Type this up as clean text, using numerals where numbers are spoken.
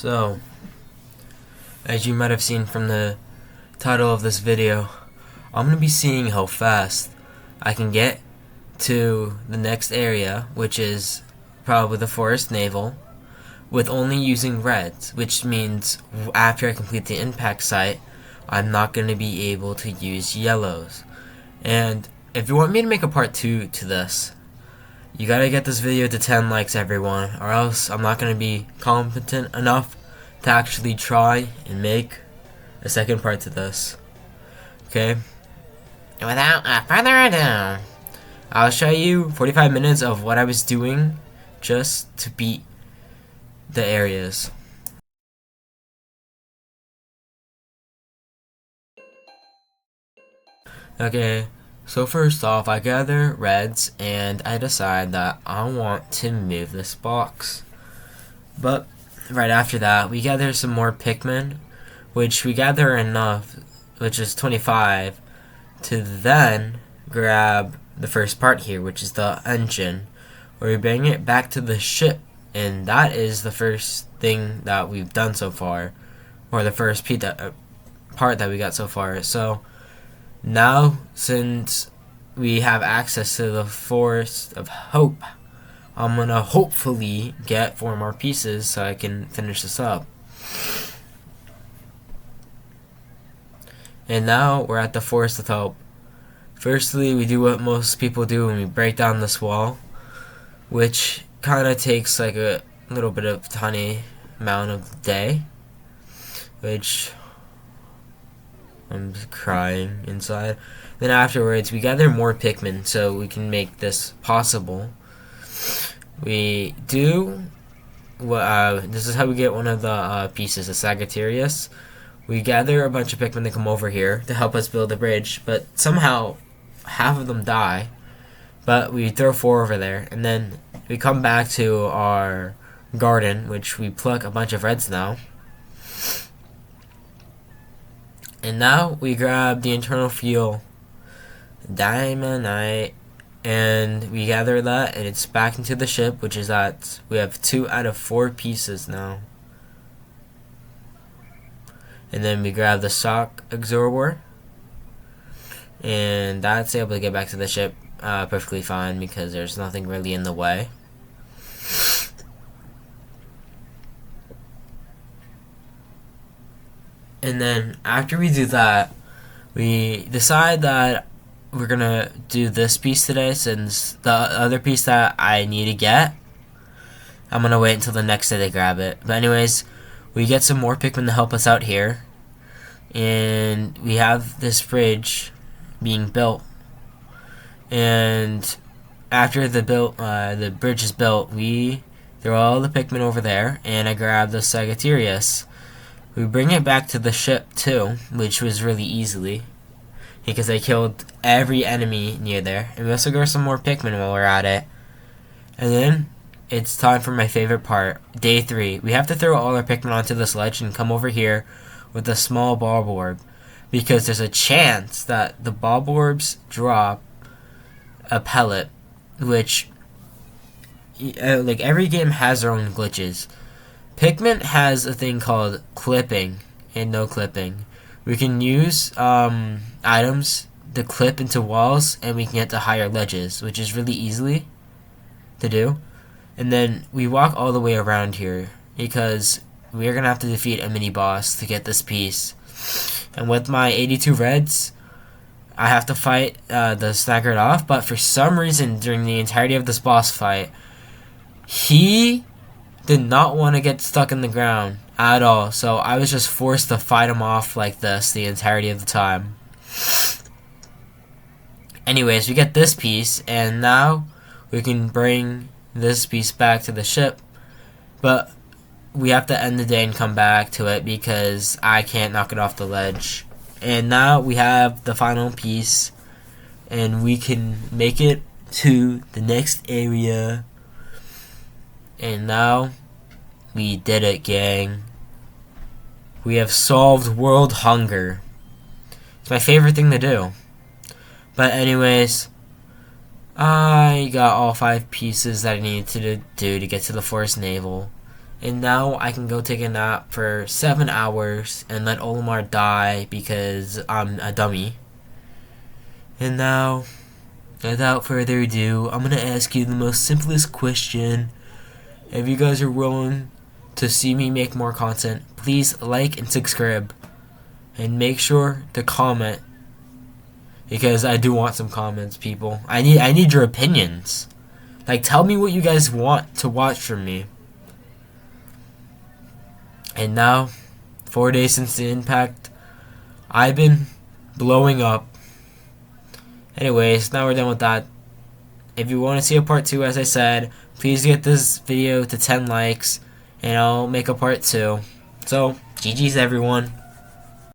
So, as you might have seen from the title of this video, I'm going to be seeing how fast I can get to the next area, which is probably the Forest Naval, with only using reds, which means after I complete the impact site, I'm not going to be able to use yellows. And if you want me to make a part 2 to this, you gotta get this video to 10 likes, everyone, or else I'm not gonna be competent enough to actually try and make a second part to this. Okay? And without further ado, I'll show you 45 minutes of what I was doing just to beat the areas. Okay, so first off, I gather reds and I decide that I want to move this box. But right after that, we gather some more Pikmin, which we gather enough, which is 25, to then grab the first part here, which is the engine, where we bring it back to the ship, and that is the first thing that we've done so far, or the first part that we got so far. So now, since we have access to the Forest of Hope, I'm gonna hopefully get 4 more pieces so I can finish this up. And now we're at the Forest of Hope. Firstly, we do what most people do when we break down this wall, which kind of takes like a little bit of tiny amount of day, which I'm crying inside. Then afterwards, we gather more Pikmin so we can make this possible. We do this is how we get one of the pieces, the Sagittarius. We gather a bunch of Pikmin that come over here to help us build the bridge, but somehow half of them die. But we throw 4 over there, and then we come back to our garden, which we pluck a bunch of reds now. And now we grab the internal fuel, diamondite, and we gather that, and it's back into the ship, which is that we have 2 out of 4 pieces now. And then we grab the shock absorber, and that's able to get back to the ship perfectly fine because there's nothing really in the way. And then after we do that, we decide that we're gonna do this piece today, since the other piece that I need to get, I'm gonna wait until the next day to grab it. But anyways, we get some more Pikmin to help us out here, and we have this bridge being built. And after the bridge is built, we throw all the Pikmin over there, and I grab the Sagittarius. We bring it back to the ship too, which was really easily, because I killed every enemy near there. And we also grab some more Pikmin while we're at it. And then it's time for my favorite part, day 3. We have to throw all our Pikmin onto this ledge and come over here with a small bulb orb, because there's a chance that the bulb orbs drop a pellet, which like every game has their own glitches. Pikmin has a thing called clipping and no clipping. We can use items to clip into walls, and we can get to higher ledges, which is really easily to do. And then we walk all the way around here, because we're gonna have to defeat a mini boss to get this piece. And with my 82 reds, I have to fight the staggered off, but for some reason during the entirety of this boss fight, he did not want to get stuck in the ground at all, so I was just forced to fight him off like this the entirety of the time. Anyways, we get this piece, and now we can bring this piece back to the ship, but we have to end the day and come back to it because I can't knock it off the ledge. And now we have the final piece, and we can make it to the next area. And now we did it, gang. We have solved world hunger. It's my favorite thing to do. But anyways, I got all 5 pieces that I needed to do to get to the Forest Naval. And now I can go take a nap for 7 hours and let Olimar die because I'm a dummy. And now, without further ado, I'm going to ask you the most simplest question. If you guys are willing to see me make more content, please like and subscribe. And make sure to comment, because I do want some comments, people. I need your opinions. Like, tell me what you guys want to watch from me. And now, 4 days since the impact, I've been blowing up. Anyways, now we're done with that. If you want to see a part 2, as I said, please get this video to 10 likes, and I'll make a part 2. So, GG's everyone.